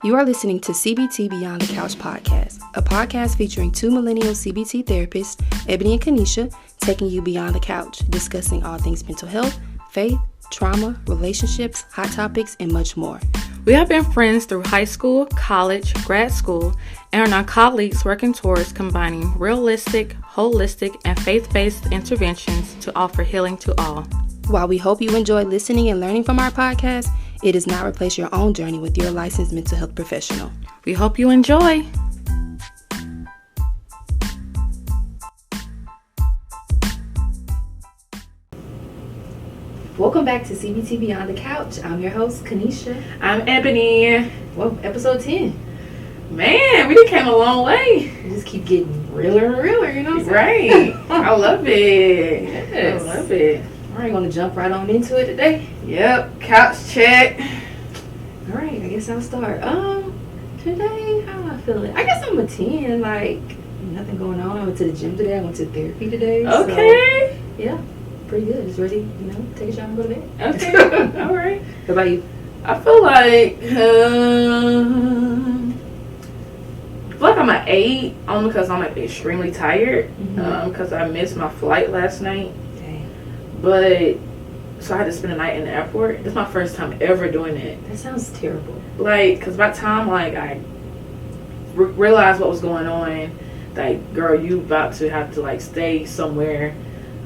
You are listening to CBT Beyond the Couch podcast, a podcast featuring two millennial CBT therapists, Ebony and Kanesha, taking you beyond the couch, discussing all things mental health, faith, trauma, relationships, hot topics, and much more. We have been friends through high school, college, grad school, and are now colleagues working towards combining realistic, holistic, and faith-based interventions to offer healing to all. While we hope you enjoy listening and learning from our podcast, it does not replace your own journey with your licensed mental health professional. We hope you enjoy. Welcome back to CBT Beyond the Couch. I'm your host, Kanesha. I'm Ebony. Well, episode 10. Man, we came a long way. We just keep getting realer and realer, you know what I'm saying? Right. I love it. Yes. I love it. All right, going to jump right on into it today. Yep, couch check. All right, I guess I'll start. Today, how am I feeling? I guess I'm a 10, like, nothing going on. I went to the gym today. I went to therapy today. Okay. So, yeah, pretty good. Just ready, take a shower and go to bed. Okay. All right. What about you? I feel like I'm an 8, only because I'm like extremely tired. Because I missed my flight last night. Dang. But so I had to spend the night in the airport. This is my first time ever doing it. That sounds terrible. Like, because by the time like I realized what was going on, like, girl, you about to have to like stay somewhere.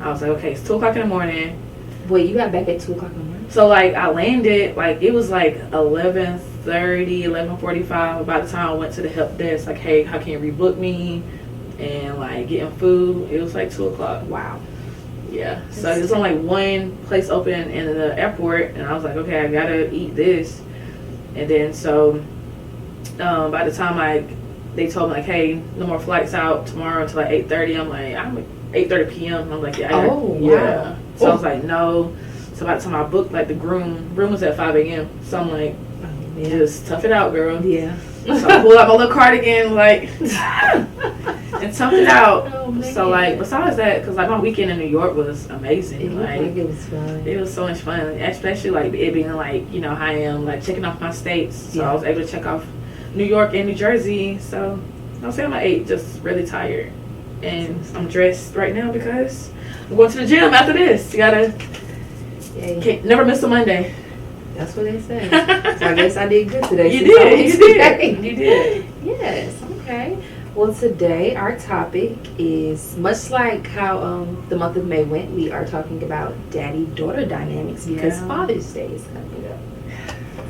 I was like, okay, it's 2 o'clock in the morning. Wait, you got back at 2 o'clock in the morning? So like I landed, like it was like 11:30, 11:45. By the time I went to the help desk, like, hey, how can you rebook me? And like getting food, it was like 2 o'clock. Wow. Yeah. So there's only like one place open in the airport, and I was like, okay, I gotta eat this. And then so by the time they told me like, hey, no more flights out tomorrow until like 8:30. I'm like 8:30 p.m. I'm like, yeah. Wow. So I was like, no. So by the time I booked, like the room was at 5 a.m. So I'm like, just tough it out, girl. Yeah. So I pulled out my little cardigan, like, and toughed it out. Oh, so like, besides that, because like my weekend in New York was amazing. It looked like it was fun. It was so much fun, especially like it being like, how I am, like checking off my states. So I was able to check off New York and New Jersey. So I'll say I'm at 8, just really tired. And I'm dressed right now because I'm going to the gym after this. You gotta, can't never miss a Monday. That's what they say. So I guess I did good today. You did. Yes, okay. Well, today our topic is much like how the month of May went. We are talking about daddy-daughter dynamics because Father's Day is coming up.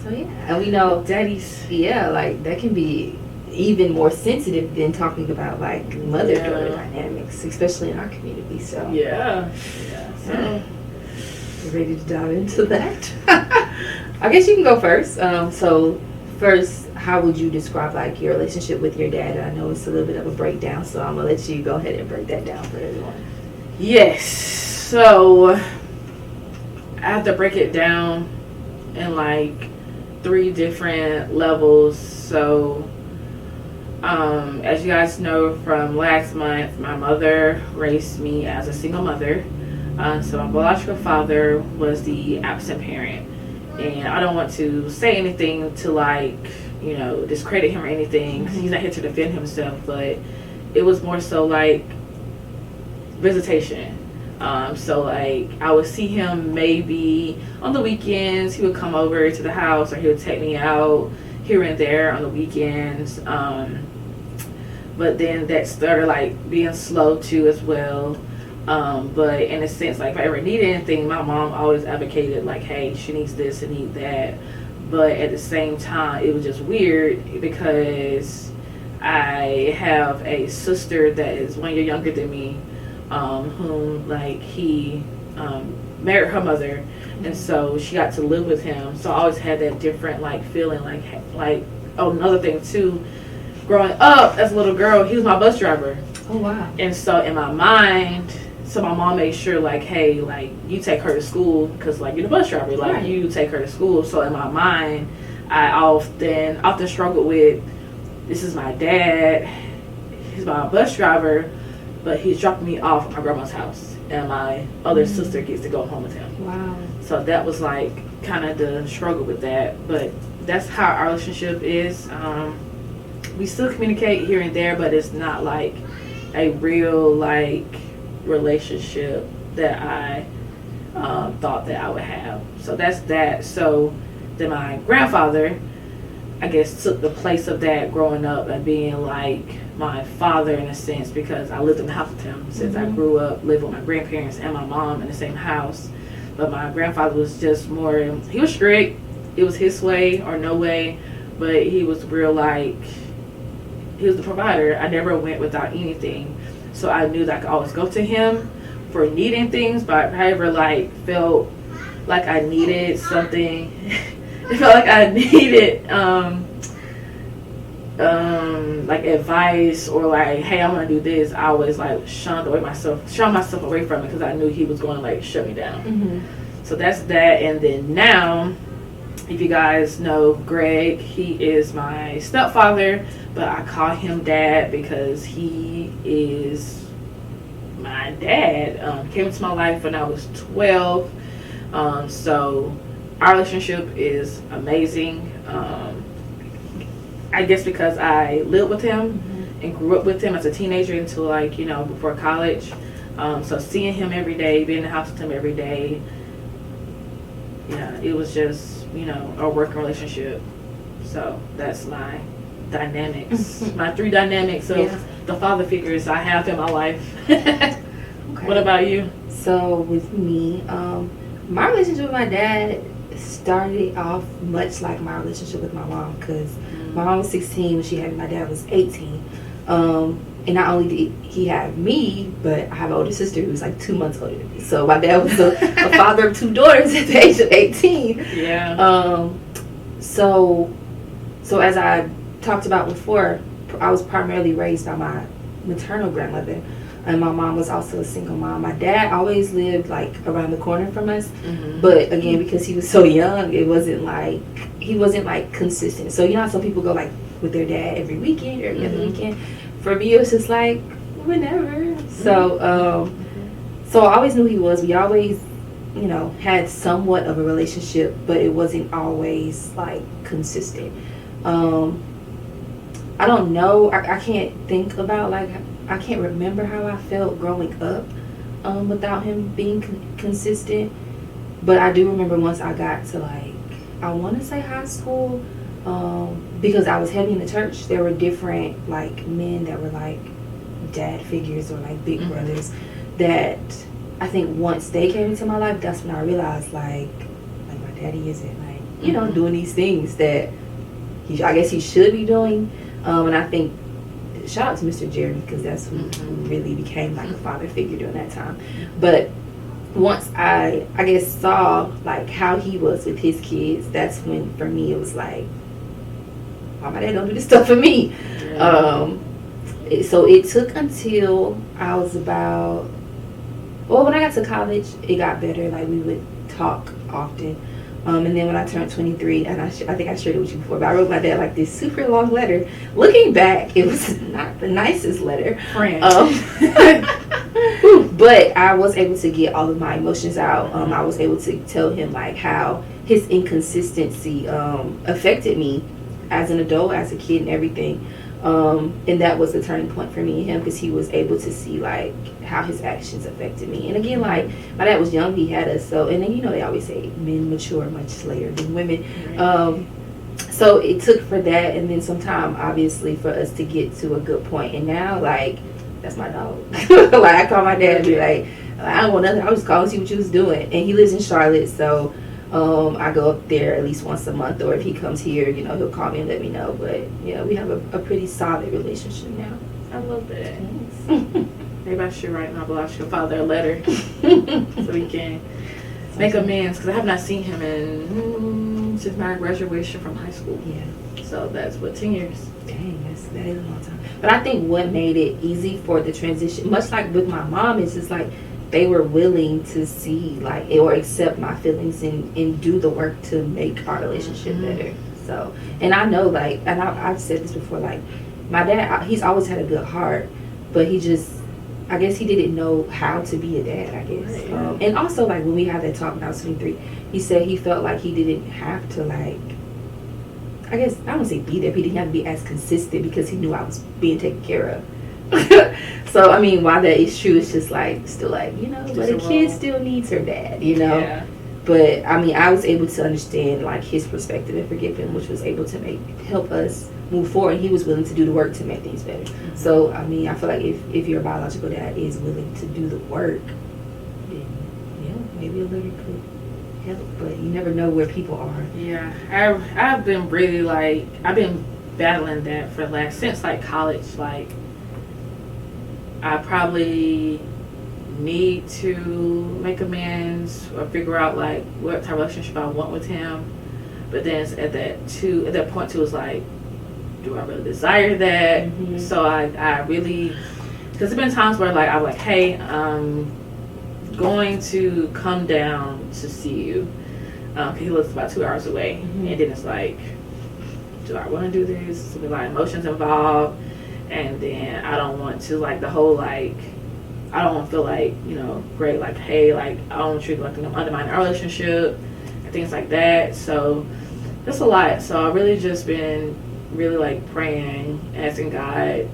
So yeah, and we know daddies. Yeah, like that can be even more sensitive than talking about like mother-daughter dynamics, especially in our community. So yeah. So you ready to dive into that? I guess you can go first. So first, how would you describe like your relationship with your dad? I know it's a little bit of a breakdown, so I'm gonna let you go ahead and break that down for everyone. Yes. So I have to break it down in like 3 different levels. So as you guys know from last month, my mother raised me as a single mother. So my biological father was the absent parent. And I don't want to say anything to like, discredit him or anything, because he's not here to defend himself, but it was more so like visitation. So like I would see him maybe on the weekends. He would come over to the house, or he would take me out here and there on the weekends. But then that started like being slow too as well. But in a sense, like if I ever needed anything, my mom always advocated like, hey, she needs this and need that. But at the same time, it was just weird because I have a sister that is 1 year younger than me, whom like he married her mother, and so she got to live with him. So I always had that different like feeling like another thing too. Growing up as a little girl, he was my bus driver. Oh wow! And so in my mind, so my mom made sure like, hey, like you take her to school because like you're the bus driver, like you take her to school. So in my mind, I often struggled with, this is my dad, he's my bus driver, but he's dropping me off at my grandma's house. and my other sister gets to go home with him. Wow. So that was like kind of the struggle with that, but that's how our relationship is. We still communicate here and there, but it's not like a real like relationship that I thought that I would have. So that's that. So then my grandfather, I guess, took the place of that growing up and being like my father in a sense, because I lived in the house with him since I grew up, lived with my grandparents and my mom in the same house. But my grandfather was just more, he was strict. It was his way or no way, but he was real like, he was the provider. I never went without anything. So I knew that I could always go to him for needing things, but if I ever like felt like I needed something, it felt like I needed like advice or like, hey, I'm gonna do this, I always like shun myself away from it because I knew he was going to like shut me down. So that's that. And then now, if you guys know Greg, he is my stepfather, but I call him dad because he is my dad. Came into my life when I was 12. So our relationship is amazing. I guess because I lived with him and grew up with him as a teenager until like, before college. So seeing him every day, being in the house with him every day, it was just, a working relationship. So that's my dynamics, my 3 dynamics of the father figures I have in my life. Okay. What about you? So with me, my relationship with my dad started off much like my relationship with my mom, because my mom was 16 when she had me. My dad was 18. And not only did he have me, but I have an older sister who was like 2 months older than me. So my dad was a father of 2 daughters at the age of 18. Yeah. So as I talked about before, I was primarily raised by my maternal grandmother, and my mom was also a single mom. My dad always lived like around the corner from us, but again, because he was so young, he wasn't like consistent. So how some people go like with their dad every weekend or every other weekend. For me, it was just like whenever. So I always knew he was. We always, had somewhat of a relationship, but it wasn't always like consistent. I don't know. I can't think about like, I can't remember how I felt growing up without him being consistent. But I do remember once I got to like, I want to say high school, because I was heavy in the church. There were different like men that were like dad figures or like big brothers that I think once they came into my life, that's when I realized like my daddy isn't like doing these things that I guess he should be doing. And I think shout out to Mr. Jeremy, because that's who really became like a father figure during that time. But once I guess saw like how he was with his kids, that's when for me it was like, why my dad don't do this stuff for me? So it took until I was about, when I got to college, it got better. Like we would talk often. And then when I turned 23, and I think I shared it with you before, but I wrote my dad like this super long letter. Looking back, it was not the nicest letter. But I was able to get all of my emotions out. I was able to tell him like how his inconsistency affected me as an adult, as a kid, and everything. And that was the turning point for me and him, because he was able to see like how his actions affected me. And again, like my dad was young, he had us, so, and then they always say men mature much later than women. So it took for that, and then some time obviously for us to get to a good point. And now like that's my dog. Like I call my dad and be like, I don't want nothing, I was calling to see what you was doing. And he lives in Charlotte, so I go up there at least once a month, or if he comes here, he'll call me and let me know. But yeah, we have a pretty solid relationship now. I love that. Maybe I should write my blog, should father a letter so we can make amends, because I have not seen him since my graduation from high school. Yeah. So that's 10 years. Dang, that is a long time. But I think what made it easy for the transition, much like with my mom, is just like they were willing to see like or accept my feelings and do the work to make our relationship better. So, and I know like, and I've said this before, like my dad, he's always had a good heart, but he just I guess he didn't know how to be a dad, I guess. Right. And also, like, when we had that talk when I was 23, he said he felt like he didn't have to, like, I guess, I don't say be there, but he didn't have to be as consistent because he knew I was being taken care of. So, I mean, while that is true, it's just, like, still, like, you know, but a kid still needs her dad, you know? Yeah. But, I mean, I was able to understand, like, his perspective and forgive him, which was able to help us move forward. And he was willing to do the work to make things better. Mm-hmm. So, I mean, I feel like if your biological dad is willing to do the work, then, yeah, maybe a little could help. But you never know where people are. Yeah. I've been really, like, I've been battling that for since, like, college. Like, I probably need to make amends or figure out like what type of relationship I want with him, but then it's at that point too, it's like, do I really desire that? Mm-hmm. So I really, because there's been times where like I'm like, hey, I'm going to come down to see you, he lives about 2 hours away. Mm-hmm. And then it's like, do I want to do this? There's a lot of emotions involved, and then I don't want to, like, the whole, like, I don't want to feel like, you know, great, like, hey, like, I don't want you to, like, undermine our relationship and things like that. So that's a lot. So I've really just been really, like, praying, asking God,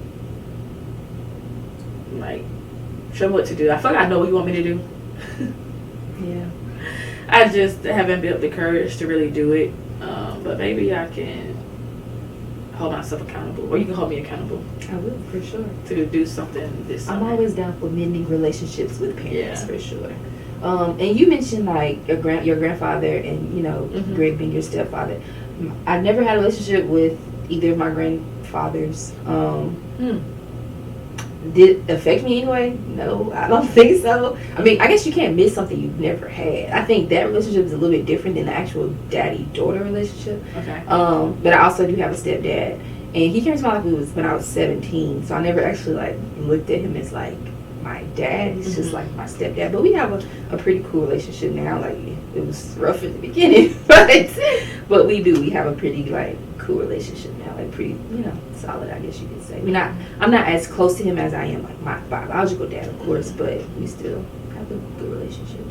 like, show me what to do. I feel like I know what you want me to do. Yeah. I just haven't built the courage to really do it. But maybe I can hold myself accountable, or you can hold me accountable. I will, for sure. To do something this summer. I'm always down for mending relationships with parents, yeah. For sure. And you mentioned like your grandfather and, you know, mm-hmm. Greg being your stepfather. I never had a relationship with either of my grandfathers. Did it affect me anyway? No, I don't think so. I mean, I guess you can't miss something you've never had. I think that relationship is a little bit different than the actual daddy-daughter relationship. Okay. But I also do have a stepdad, and he came to my life when I was 17, so I never actually like looked at him as like my dad. He's mm-hmm. just like my stepdad. But we have a pretty cool relationship now. Like, it was rough at the beginning, but we have a pretty like cool relationship now, like pretty, you know, solid, I guess you could say. I'm not as close to him as I am like my biological dad, of course, but we still have a good relationship.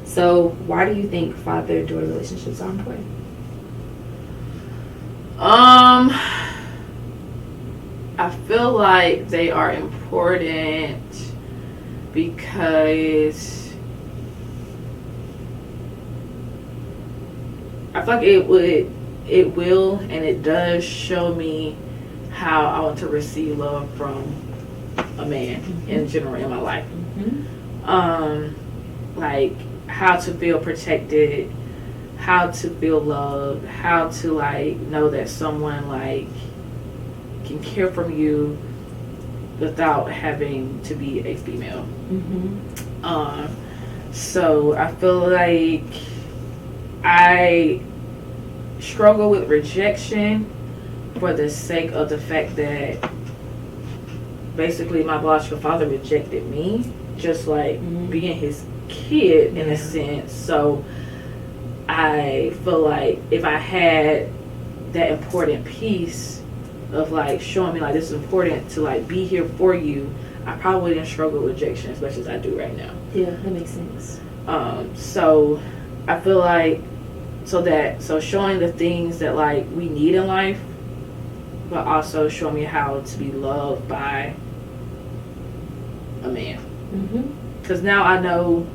So why do you think father-daughter relationships are important? I feel like they are important because I feel like it will and it does show me how I want to receive love from a man mm-hmm. in general in my life. Mm-hmm. Like how to feel protected, how to feel loved, how to like know that someone like can care for you without having to be a female. Mm-hmm. So I feel like I struggle with rejection for the sake of the fact that basically my biological father rejected me, just like mm-hmm. being his kid in a sense. So I feel like if I had that important piece of like showing me like this is important to like be here for you, I probably didn't struggle with rejection as much as I do right now. Yeah, that makes sense. So I feel like so showing the things that like we need in life, but also showing me how to be loved by a man. Because now I know.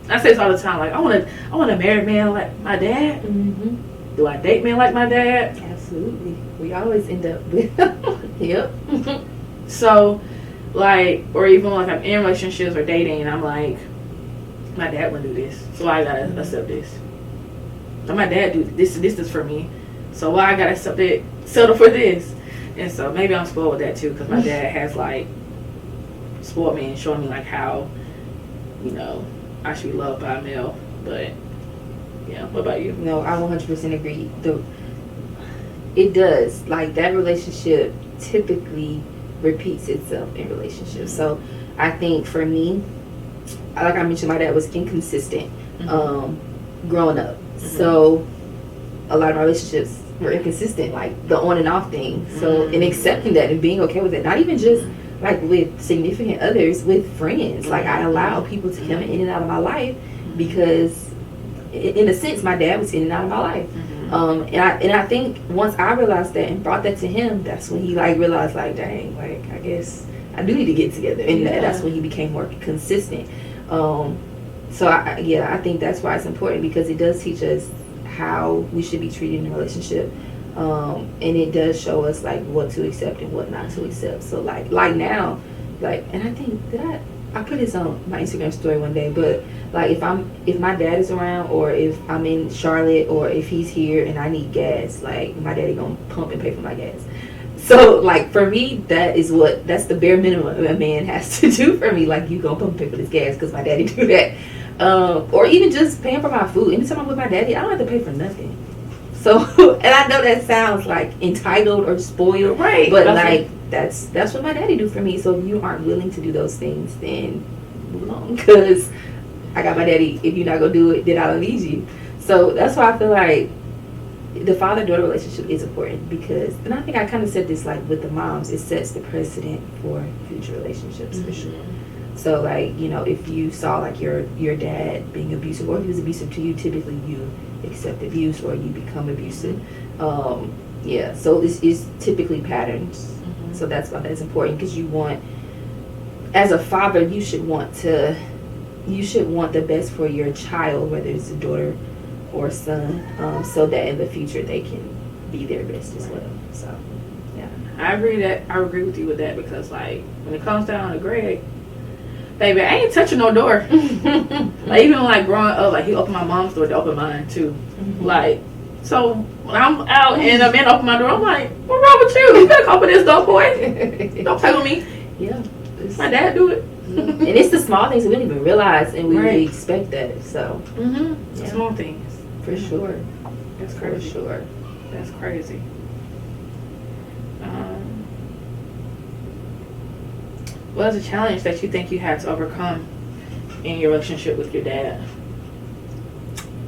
I say this all the time. Like I want to marry a man like my dad. Mm-hmm. Do I date men like my dad? Absolutely. We always end up with. Yep. So, like, or even like I'm in relationships or dating, and I'm like, my dad wouldn't do this, so I gotta accept this. So my dad do this. This is for me. So why I gotta settle for this? And so maybe I'm spoiled with that too, because my dad has like spoiled me and shown me like how, you know, I should be loved by a male. But yeah, what about you? No, I 100% agree. It does. Like that relationship typically repeats itself in relationships. So I think for me, like I mentioned, my dad was inconsistent growing up. So a lot of my relationships were inconsistent, like the on and off thing. So and accepting that and being okay with it, not even just like with significant others, with friends. Like I allow people to come in and out of my life because, in a sense, my dad was in and out of my life. And I think once I realized that and brought that to him, that's when he like realized like, dang, like I guess I do need to get together, and that's when he became more consistent. So I think that's why it's important, because it does teach us how we should be treated in a relationship. And it does show us like what to accept and what not to accept. So like now, like, and I think I put this on my Instagram story one day, but like if my dad is around, or if I'm in Charlotte, or if he's here and I need gas, like my daddy gonna pump and pay for my gas. So like for me, that's the bare minimum a man has to do for me. Like, you gonna pump and pay for this gas because my daddy do that. Or even just paying for my food. Anytime I'm with my daddy, I don't have to pay for nothing. So, and I know that sounds like entitled or spoiled, right? But like that's what my daddy do for me. So if you aren't willing to do those things, then move along, because I got my daddy. If you're not gonna do it, then I don't need you. So that's why I feel like the father-daughter relationship is important, because, and I think I kind of said this like with the moms, it sets the precedent for future relationships for sure. So like, you know, if you saw like your dad being abusive, or if he was abusive to you, typically you accept abuse or you become abusive. So it's typically patterns. So that's why that's important, because you want, as a father, you should want the best for your child, whether it's a daughter or son, so that in the future they can be their best as well. So yeah, I agree with you with that, because like when it comes down to Greg, baby, I ain't touching no door. Like, even like growing up, like he opened my mom's door to open mine too. Like, so when I'm out and a man open my door, I'm like, what's wrong with you? You better open this door, boy. Don't play with me. Yeah, my dad do it. And it's the small things we don't even realize, and we really expect that. So small things, for sure. That's crazy. For sure. That's crazy. What is a challenge that you think you had to overcome in your relationship with your dad?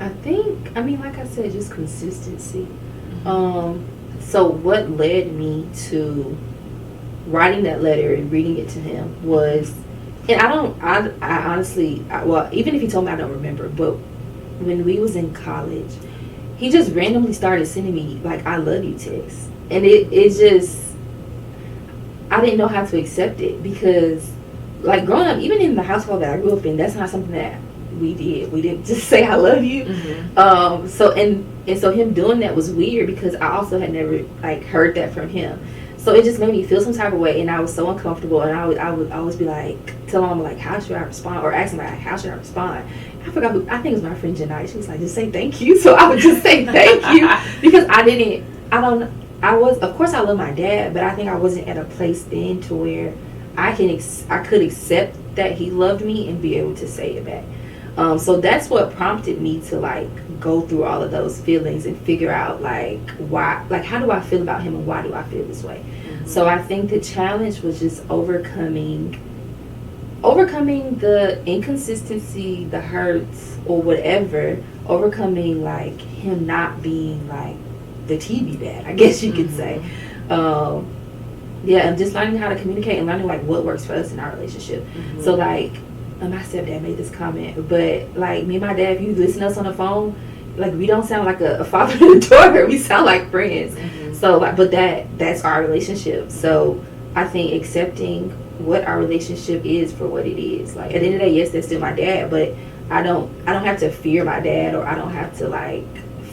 I mean, like I said, just consistency. So what led me to writing that letter and reading it to him was, and I honestly, well, even if he told me, I don't remember, but when we was in college, he just randomly started sending me like I love you texts, and it just, I didn't know how to accept it, because like growing up, even in the household that I grew up in, that's not something that we did. We didn't just say I love you. So him doing that was weird, because I also had never like heard that from him. So it just made me feel some type of way, and I was so uncomfortable, and I would always be like, telling him like, how should I respond, or asking like, how should I respond? I forgot who, I think it was my friend Janai. She was like, just say thank you. So I would just say thank you, because of course I love my dad, but I think I wasn't at a place then to where I could accept that he loved me and be able to say it back. So that's what prompted me to like go through all of those feelings and figure out like why, like how do I feel about him and why do I feel this way. So I think the challenge was just overcoming the inconsistency, the hurts, or whatever, overcoming like him not being like the TV dad, I guess you could say. And just learning how to communicate and learning like what works for us in our relationship. So like, my stepdad made this comment, but like me and my dad, if you listen to us on the phone, like we don't sound like a father and a daughter, we sound like friends. So like, but that's our relationship. So I think accepting what our relationship is for what it is. Like at the end of the day, yes, that's still my dad, but I don't have to fear my dad, or I don't have to like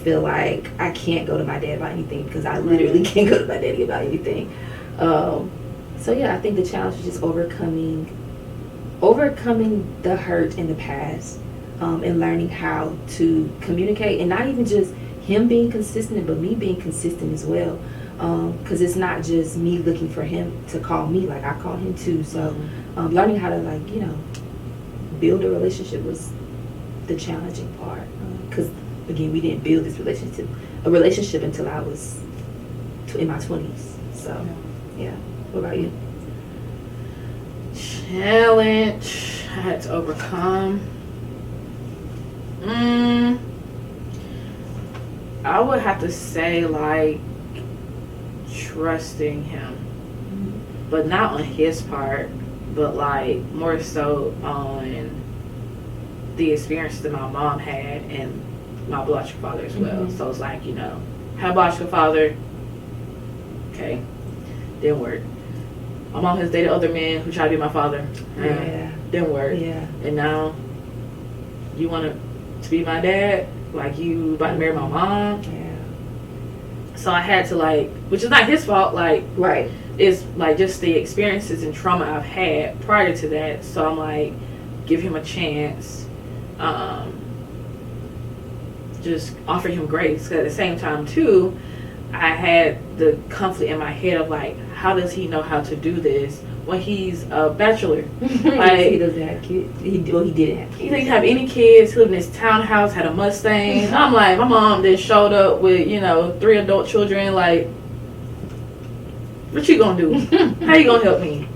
feel like I can't go to my dad about anything, because I literally can't go to my daddy about anything. So yeah, I think the challenge is just overcoming the hurt in the past, and learning how to communicate, and not even just him being consistent, but me being consistent as well, because it's not just me looking for him to call me, like I call him too. So learning how to like, you know, build a relationship was the challenging part, because again, we didn't build this relationship until I was in my 20s. So yeah. What about you? Challenge I had to overcome. I would have to say like trusting him. but not on his part, but like more so on the experiences that my mom had and my biological father as well. So it's like, you know, had a biological father, okay, didn't work. My mom has dated other men who tried to be my father, didn't work. And now you want to be my dad, like you about to marry my mom. So I had to, like, which is not his fault, like, it's like just the experiences and trauma I've had prior to that. So I'm like, give him a chance, just offer him grace. Because at the same time too, I had the conflict in my head of like, how does he know how to do this when he's a bachelor? Like, he doesn't have kids. He didn't have kids. He didn't have any kids. He lived in his townhouse, had a Mustang. I'm like, my mom then showed up with, you know, 3 adult children. Like, what you gonna do? How you gonna help me?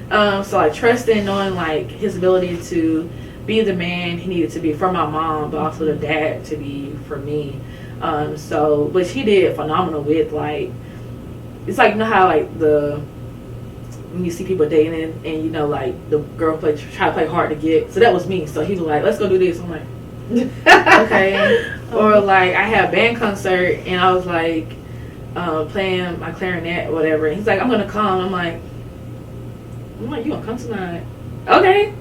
So like trusting, knowing like his ability to be the man he needed to be for my mom, but also the dad to be for me. So which he did phenomenal with. Like, it's like, you know how like when you see people dating and you know like the girl try to play hard to get, so that was me. So he was like, let's go do this. I'm like, okay. Or like I had a band concert and I was like playing my clarinet or whatever, and he's like, I'm gonna come. I'm like, you gonna come tonight? Okay.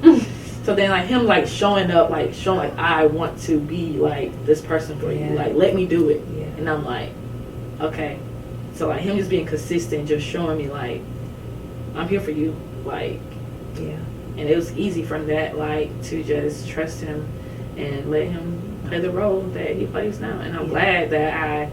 So then like him like showing up, like showing like I want to be like this person for you, like let me do it. And I'm like, okay. So like him just being consistent, just showing me like I'm here for you, like, and it was easy from that, like, to just trust him and let him play the role that he plays now. And I'm glad that I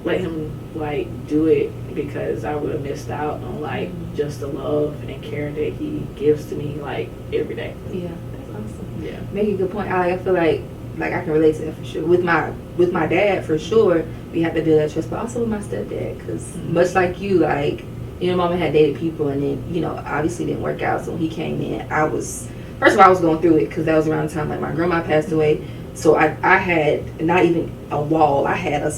let him like do it, because I would have missed out on like just the love and care that he gives to me like every day. That's awesome. Make a good point. I feel like I can relate to that for sure. With my dad, for sure, we have to build that trust, but also with my stepdad, because much like you, like, you know, mama had dated people and then, you know, obviously didn't work out. So when he came in, first of all, I was going through it because that was around the time like my grandma passed away. So I had not even a wall. I had a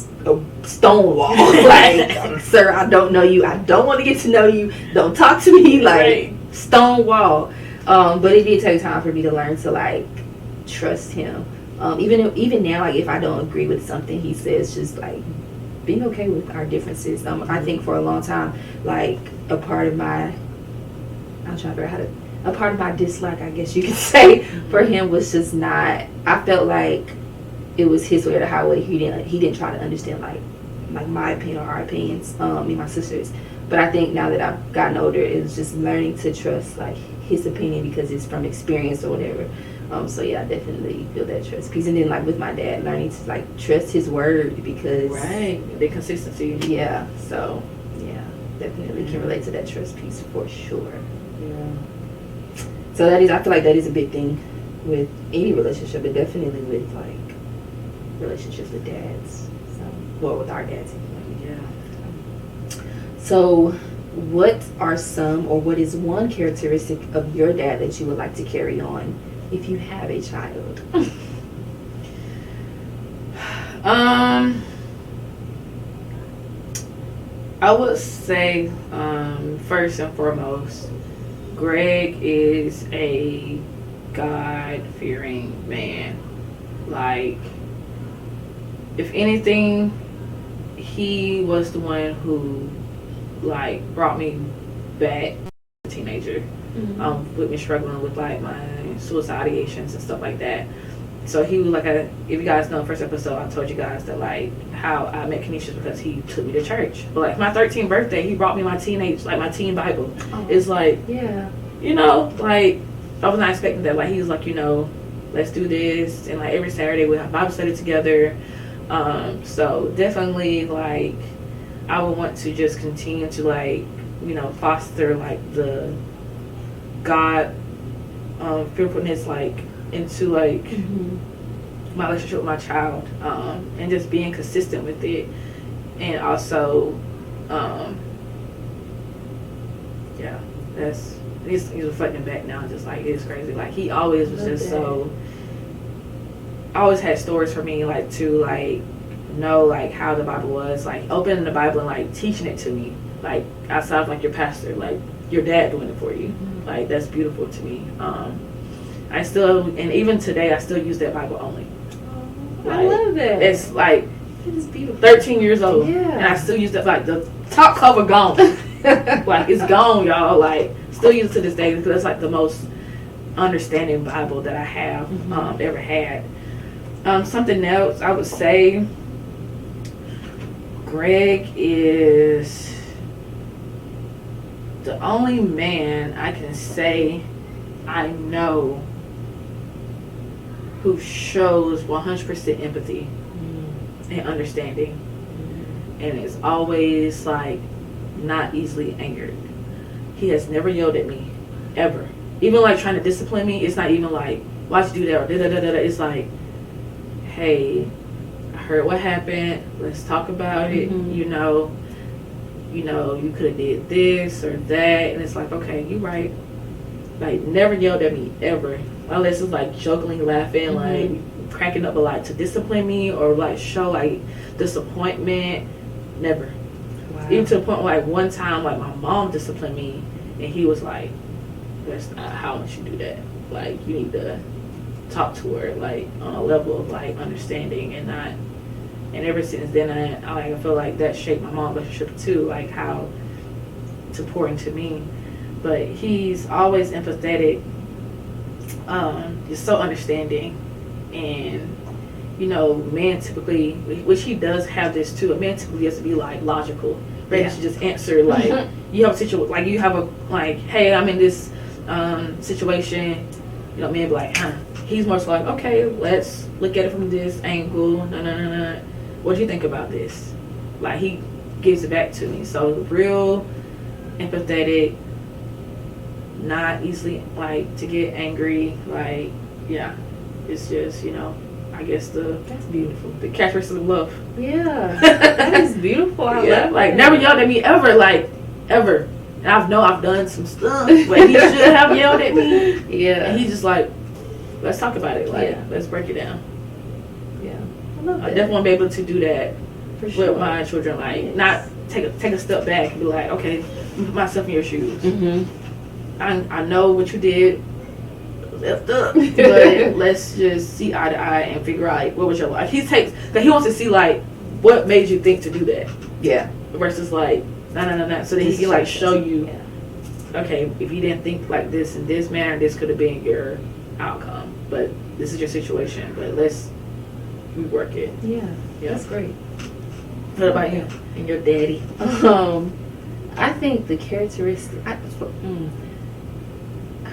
stone wall. Like, sir, I don't know you. I don't want to get to know you. Don't talk to me. Like, stone wall. But it did take time for me to learn to like trust him. Even now, like if I don't agree with something he says, just like being okay with our differences. I think for a long time, like a part of my dislike, I guess you could say, for him was just not. I felt like it was his way or the highway. He didn't try to understand like my opinion or our opinions, me and my sisters. But I think now that I've gotten older, it's just learning to trust like his opinion because it's from experience or whatever. So yeah, I definitely feel that trust piece. And then like with my dad, learning to like trust his word, because the consistency. So definitely can relate to that trust piece for sure. So I feel like that is a big thing with any relationship, but definitely with like relationships with dads. With our dads anyway. So what is one characteristic of your dad that you would like to carry on if you have a child? I would say first and foremost, Greg is a God-fearing man. Like, if anything, he was the one who like brought me back as a teenager, with me struggling with like my suicide ideations and stuff like that. So he was like if you guys know the first episode, I told you guys that like how I met Kanesha because he took me to church. But like my 13th birthday, he brought me my teen Bible. It's like, you know, like I was not expecting that. Like he was like, you know, let's do this, and like every Saturday we have Bible study together. So definitely like I would want to just continue to like, you know, foster like the God fearfulness like into like my relationship with my child, and just being consistent with it. And also that's he's reflecting back now, just like it's crazy. Like he always was just so always had stories for me like to like know like how the Bible was, like opening the Bible and like teaching it to me, like outside of like your pastor, like your dad doing it for you. Mm-hmm. Like, that's beautiful to me. I still, and even today, I still use that Bible only. I love that. It's like it is beautiful. 13 years old, Yeah. and I still use that. Like, the top cover gone. Like, it's gone, y'all. Like, still use it to this day because it's like the most understanding Bible that I have ever had. Something else I would say, Greg is the only man I can say I know who shows 100% empathy and understanding, and is always like not easily angered. He has never yelled at me, ever. Even like trying to discipline me, it's not even like, why'd you do that, or da-da-da-da-da. It's like, hey, I heard what happened, let's talk about it. You know, you could have did this or that, and it's like, okay, you right. Like, never yelled at me, ever. Unless it's like juggling, laughing, like cracking up a lot to discipline me or like show like disappointment. Never. Wow. Even to the point where like one time like my mom disciplined me and he was like, that's not how I want you to do that. Like, you need to talk to her like on a level of like understanding and not. And ever since then I feel like that shaped my mom's relationship too, like how to pour into me. But he's always empathetic, just so understanding, and you know, man typically, which he does have this too, a man typically has to be like logical, ready to just answer like you have a situation, like you have a like, hey, I'm in this situation, you know, man be like, he's more so like, okay, let's look at it from this angle, no, what do you think about this? Like, he gives it back to me. So real empathetic, not easily like to get angry, like, yeah, it's just, you know, I guess that's beautiful. The characteristic of love. Yeah, that is beautiful. I love like that. Never yelled at me ever, like ever. And I've done some stuff, but he should have yelled at me. Yeah, and he's just like, let's talk about it. Like, let's break it down. Yeah, I love that. I definitely want to be able to do that for sure with my children. Like, not take a step back and be like, okay, put myself in your shoes. I know what you did, left up, but let's just see eye to eye and figure out like, what was your life. He wants to see like what made you think to do that. Yeah. Versus like no. So that he can like show you, okay, if you didn't think like this in this manner, this could have been your outcome. But this is your situation. But let's rework it. Yeah, that's great. What about you and your daddy? I think the characteristic. How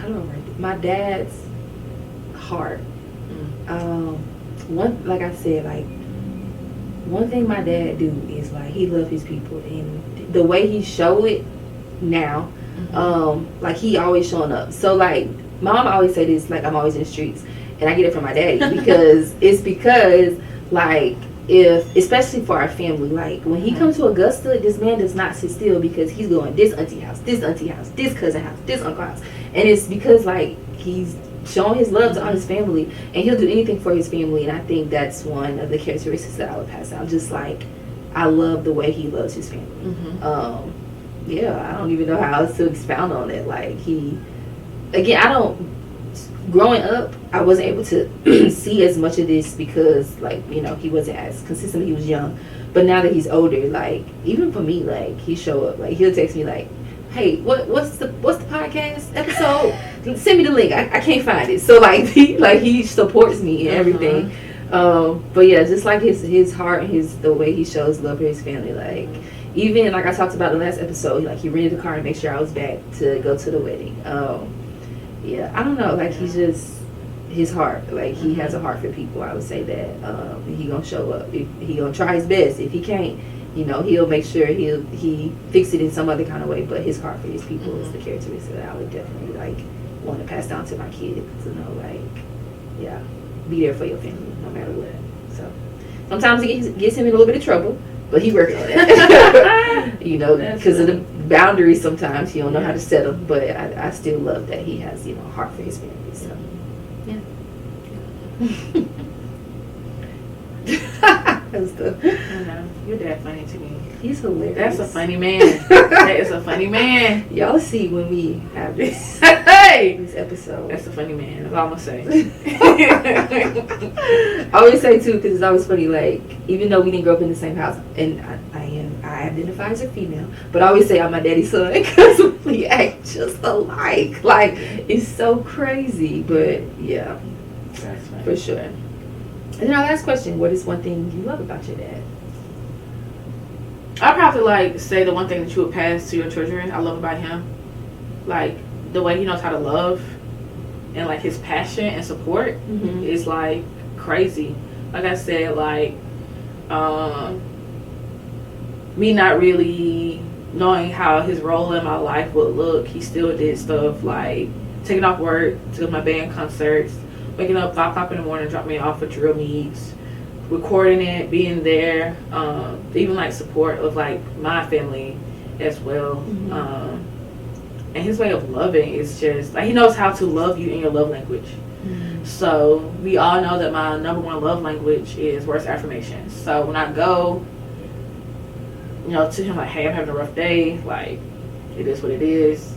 do I write it? My dad's heart. Like I said, like one thing my dad do is like he love his people, and the way he show it now, like he always showing up. So like mom always say this, like I'm always in the streets, and I get it from my daddy because like especially for our family, like when he comes to Augusta, this man does not sit still because he's going this auntie house, this cousin house, this uncle house, and it's because like he's showing his love to all his family, and he'll do anything for his family. And I think that's one of the characteristics that I would pass down. Just like I love the way he loves his family. I don't even know how else to expound on it. Like growing up, I wasn't able to see as much of this because, like, you know, he wasn't as consistent. He was young, but now that he's older, like, even for me, like, he show up. Like, he'll text me like, "Hey, what's the podcast episode? Send me the link. I can't find it." So like he supports me in everything. But yeah, just like his heart and the way he shows love for his family. Like even like I talked about in the last episode, like he rented a car to make sure I was back to go to the wedding. Yeah, I don't know. Like he's just his heart. Like he has a heart for people. I would say that he gonna show up. He gonna try his best. If he can't, you know, he'll make sure he fix it in some other kind of way. But his heart for his people is the characteristic that I would definitely like want to pass down to my kids. To know, like, yeah, be there for your family no matter what. So sometimes it gets him in a little bit of trouble, but he works on it. You know, because of the boundaries. Sometimes he don't know how to set them. But I still love that he has, you know, a heart for his family. So yeah. and stuff. I know. Your dad funny to me. He's hilarious. That's a funny man. That is a funny man. Y'all see when we have this Hey! this episode. That's a funny man. That's all I'm gonna say. I always say too, because it's always funny. Like, even though we didn't grow up in the same house, and I identify as a female, but I always say I'm my daddy's son because we act just alike. Like, it's so crazy, but yeah, That's funny. for sure. And then our last question: what is one thing you love about your dad? I'd probably like say the one thing that you would pass to your children I love about him. Like the way he knows how to love and like his passion and support is like crazy. Like I said, like me not really knowing how his role in my life would look, he still did stuff like taking off work to my band concerts, waking up 5 o'clock in the morning, drop me off for drill meets, recording it, being there, even like support of like my family as well. And his way of loving is just like he knows how to love you in your love language. So we all know that my number one love language is words of affirmation. So when I go, you know, to him like, hey, I'm having a rough day, like it is what it is,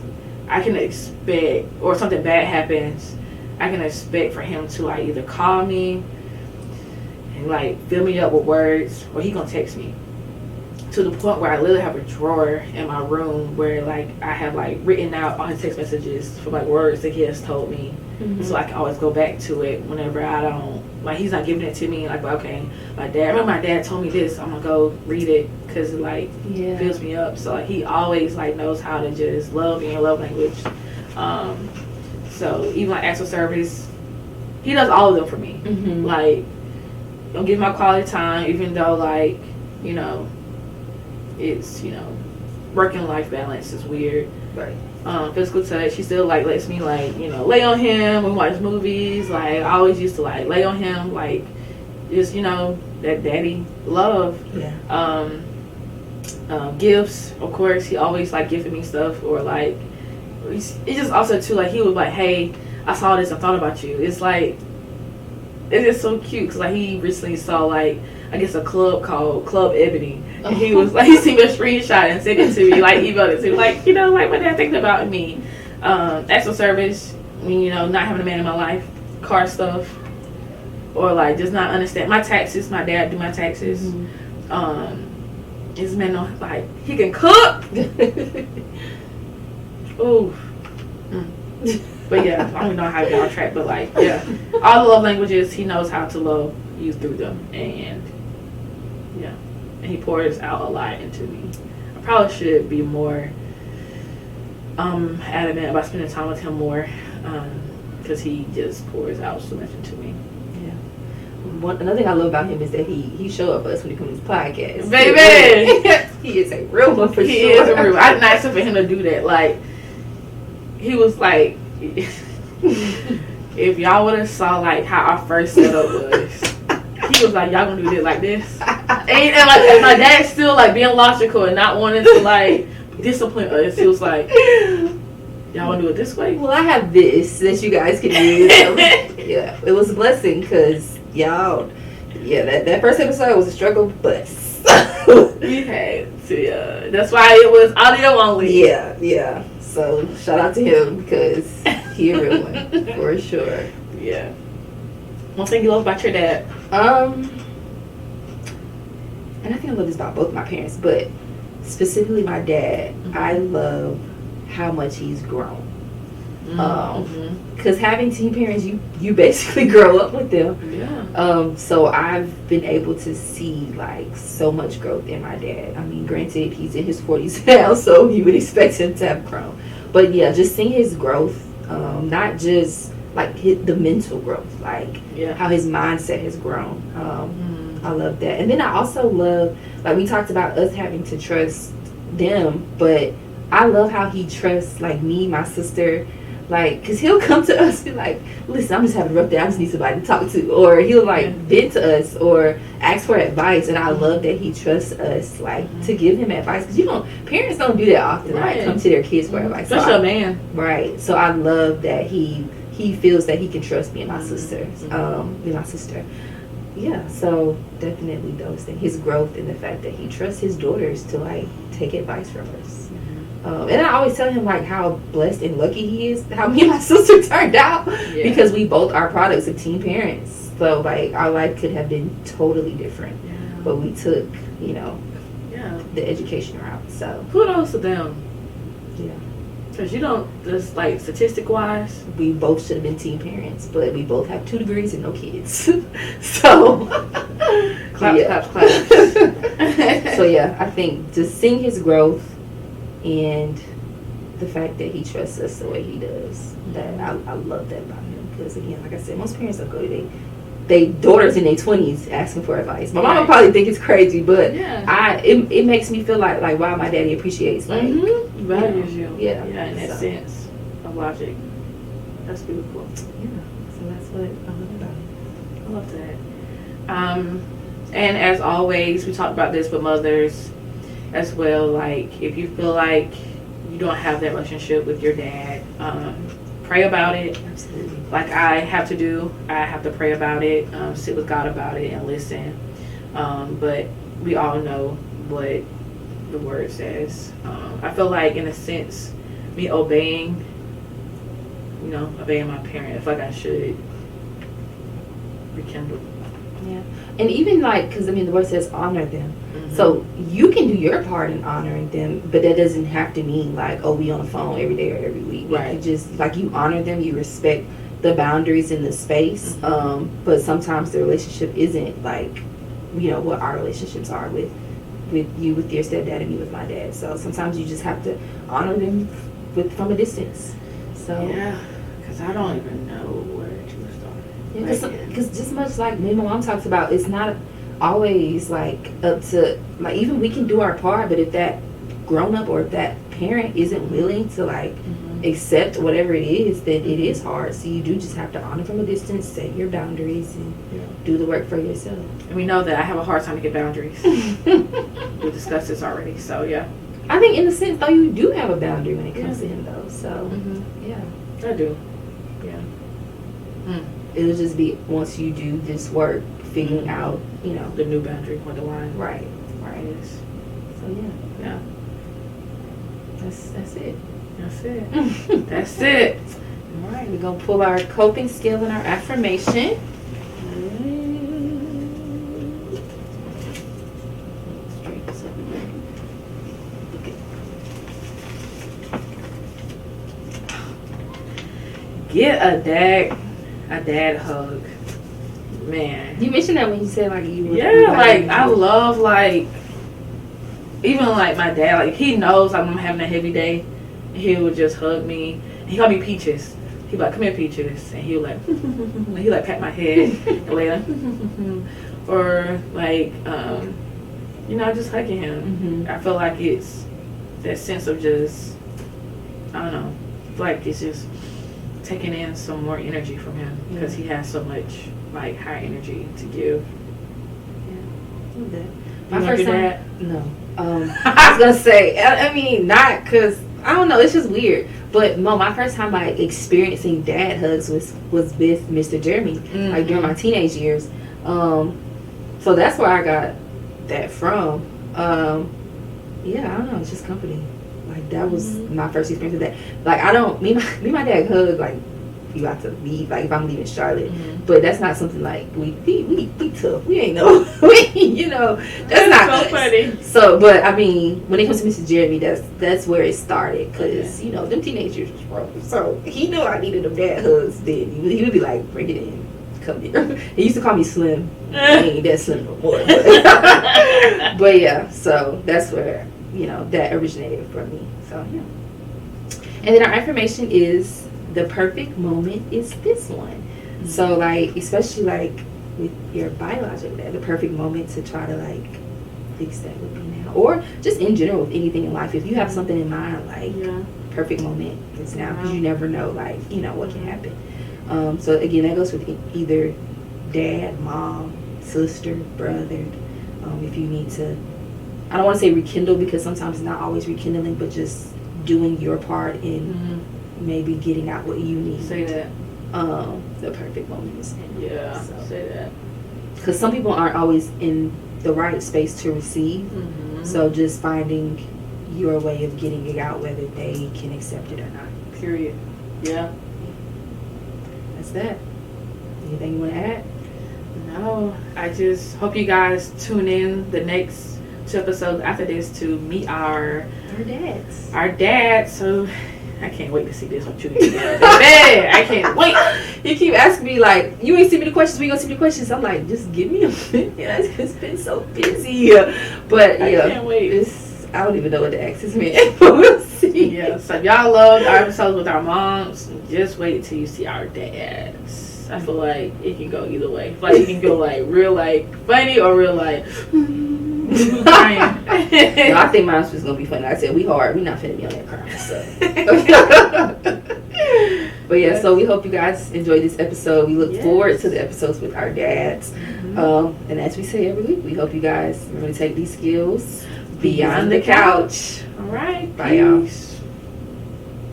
I can expect, or something bad happens, I can expect for him to like either call me and like fill me up with words, or he gonna text me, to the point where I literally have a drawer in my room where like I have like written out all his text messages for like words that he has told me, so I can always go back to it whenever I don't, like he's not giving it to me, like okay, I remember my dad told me this, I'm gonna go read it because it like fills me up. So like he always like knows how to just love in your love language. So even like acts of service, he does all of them for me. Like don't give my quality time, even though like, you know, it's, you know, working life balance is weird. Right. Physical touch, he still like lets me like, you know, lay on him. We watch movies. Like I always used to like lay on him, like just, you know, that daddy love. Gifts, of course, he always like gifted me stuff, or like it's just also too like he was like, hey, I saw this, I thought about you. It's like it's just so cute because like he recently saw like I guess a club called Club Ebony, and he was like he seen a screenshot and sent it to me, like emailed it to me, like, you know, like my dad thinking about me. Acts of service, you know, not having a man in my life, car stuff, or like just not understand my taxes. My dad do my taxes. His man know like he can cook. Ooh. But yeah, I don't know how to get on track, but like, yeah, all the love languages, he knows how to love you through them, and yeah, and he pours out a lot into me. I probably should be more adamant about spending time with him more, because he just pours out so much into me. Another thing I love about him is that he show up for us when he comes to podcast. Baby, he is a real one for sure. He is a real. I did not expect for him to do that. Like he was like, if y'all would have saw like how our first setup was, he was like, y'all gonna do it like this, and like and my dad's still like being logical and not wanting to like discipline us. He was like, y'all wanna do it this way? Well, I have this that you guys can use. So, yeah, it was a blessing because y'all, that first episode was a struggle bus. We had to, that's why it was audio only. Yeah. So shout out to him because he a real one for sure. Yeah. One thing you love about your dad? And I think I love this about both my parents, but specifically my dad. I love how much he's grown. Because having teen parents, you basically grow up with them. So I've been able to see like so much growth in my dad. I mean, granted, he's in his 40s now, so you would expect him to have grown. But yeah, just seeing his growth, not just like the mental growth, like how his mindset has grown. I love that. And then I also love, like we talked about us having to trust them, but I love how he trusts like me, my sister. Like, because he'll come to us and be like, listen, I'm just having a rough day, I just need somebody to talk to. Or he'll like vent to us or ask for advice. And I love that he trusts us, like, to give him advice. Because parents don't do that often, like come to their kids for advice. Especially a man. Right. So I love that he feels that he can trust me and my sister. yeah, so definitely those things. His growth and the fact that he trusts his daughters to like take advice from us. And I always tell him like how blessed and lucky he is, how me and my sister turned out, because we both are products of teen parents. So like our life could have been totally different, but we took, you know, the education route. So kudos to them. Yeah. Because you don't, just like statistic wise, we both should have been teen parents, but we both have 2 degrees and no kids. So claps. So yeah, I think just seeing his growth and the fact that he trusts us the way he does, that I love that about him. Because again, like I said, most parents don't go to they daughters in their 20s asking for advice. My mom would probably think it's crazy, but it makes me feel like wow, my daddy appreciates like values you. Yeah, in that sense of logic. That's beautiful. Yeah, so that's what I love about it. I love that. And as always, we talk about this with mothers as well. Like, if you feel like you don't have that relationship with your dad, pray about it. Absolutely. Like I have to do. I have to pray about it, sit with God about it, and listen. But we all know what the word says. I feel like, in a sense, me obeying my parent, I feel like I should rekindle. Yeah. And even like, because I mean, the word says honor them. So you can do your part in honoring them, but that doesn't have to mean like, oh, we on the phone every day or every week. Right. You just like, you honor them, you respect the boundaries in the space. But sometimes the relationship isn't like, you know, what our relationships are with you with your stepdad and me with my dad. So sometimes you just have to honor them from a distance. So yeah, because I don't even know where to start. Because just much like me and my mom talks about, it's not always like up to like, even we can do our part, but if that grown up or if that parent isn't willing to like accept whatever it is, then it is hard. So you do just have to honor from a distance, set your boundaries, and do the work for yourself. And we know that I have a hard time to get boundaries. We discussed this already, so yeah. I think in a sense though, you do have a boundary when it comes to him though. So yeah, I do. Yeah. It'll just be once you do this work, figuring out, you know, the new boundary, what the line right is. So yeah. That's it. That's it. That's it. All right, we're gonna pull our coping skill and our affirmation. Get a dad hug. Man. You mentioned that when you said like you were like I love like even like my dad, like he knows like I'm having a heavy day. He would just hug me. He called me Peaches. He'd be like, come here, Peaches, and he would like he like pat my head and later or like just hugging him. I feel like it's that sense of just, I don't know, like it's just taking in some more energy from him because he has so much like high energy to give. My first time, no. I was gonna say, I mean, not because I don't know, it's just weird. But my first time like experiencing dad hugs was with Mr. Jeremy, like during my teenage years. So that's where I got that from. Yeah, I don't know, it's just comforting. Like that was my first experience with that. Like I don't, me and my dad hug like you have to leave, like if I'm leaving Charlotte, but that's not something like we tough. We ain't no, you know, that's not so funny. So, but I mean, when it comes to Mr. Jeremy, that's where it started, because you know them teenagers was broke. So he knew I needed them dad hugs. Then he would be like, bring it in, come here. He used to call me Slim. I ain't that slim no more. But yeah, so that's where that originated from me. So yeah. And then our affirmation is, the perfect moment is this one. So like, especially like with your biological dad, the perfect moment to try to like fix that would be now, or just in general with anything in life. If you have something in mind, like perfect moment is now, because you never know like what can happen. So again, that goes with either dad, mom, sister, brother. If you need to, I don't want to say rekindle, because sometimes it's not always rekindling, but just doing your part in maybe getting out what you need. Say that. The perfect moment is now. Yeah, so. Say that. because some people aren't always in the right space to receive. So just finding your way of getting it out, whether they can accept it or not. Period. Yeah. That's that. Anything you want to add? No, I just hope you guys tune in the next 2 episodes after this to meet our dads. Our dads. So I can't wait to see this with you together. Man, I can't wait. You keep asking me like, you ain't send me the questions. We gonna see the questions. I'm like, just give me a minute. It's been so busy. But I yeah, can't wait. I don't even know what the access meant. But we'll see. Yeah. So if y'all loved our episodes with our moms, just wait till you see our dads. I feel like it can go either way. Like it can go like real like funny or real like crying. No, I think mine's just gonna be funny. Like I said, we hard. We not finna be on that crying stuff. But yeah, so we hope you guys enjoyed this episode. We look forward to the episodes with our dads. And as we say every week, we hope you guys really take these skills beyond the couch. All right. Bye, y'all. Peace.